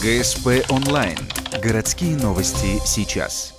ГСП онлайн. Городские новости сейчас.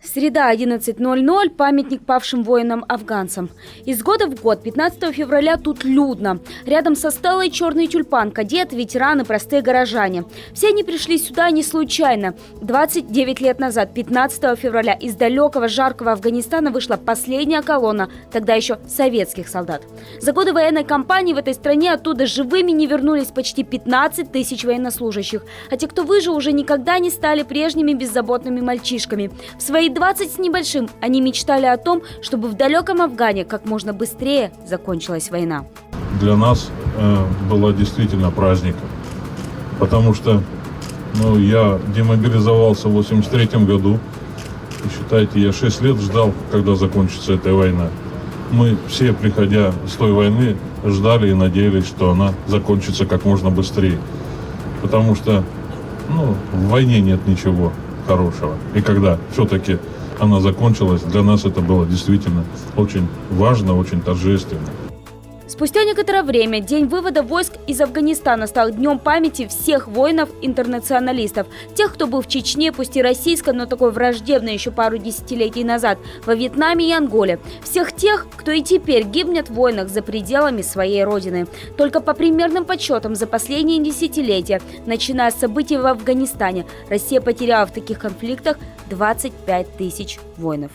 Среда, 11:00. Памятник павшим воинам-афганцам. Из года в год, 15 февраля, тут людно. Рядом со стелой черный тюльпан, кадеты, ветераны, простые горожане. Все они пришли сюда не случайно. 29 лет назад, 15 февраля, из далекого жаркого Афганистана вышла последняя колонна, тогда еще советских солдат. За годы военной кампании в этой стране оттуда живыми не вернулись почти 15 тысяч военнослужащих. А те, кто выжил, уже никогда не стали прежними беззаботными мальчишками. В свои 20 с небольшим они мечтали о том, чтобы в далеком Афгане как можно быстрее закончилась война. Для нас было действительно праздником, потому что я демобилизовался в 83 году. И, считайте, я 6 лет ждал, когда закончится эта война. Мы все, приходя с той войны, ждали и надеялись, что она закончится как можно быстрее. Потому что в войне нет ничего хорошего. И когда все-таки она закончилась, для нас это было действительно очень важно, очень торжественно. Спустя некоторое время день вывода войск из Афганистана стал днем памяти всех воинов-интернационалистов. Тех, кто был в Чечне, пусть и российской, но такой враждебной еще пару десятилетий назад, во Вьетнаме и Анголе. Всех тех, кто и теперь гибнет в войнах за пределами своей родины. Только по примерным подсчетам за последние десятилетия, начиная с событий в Афганистане, Россия потеряла в таких конфликтах 25 тысяч воинов.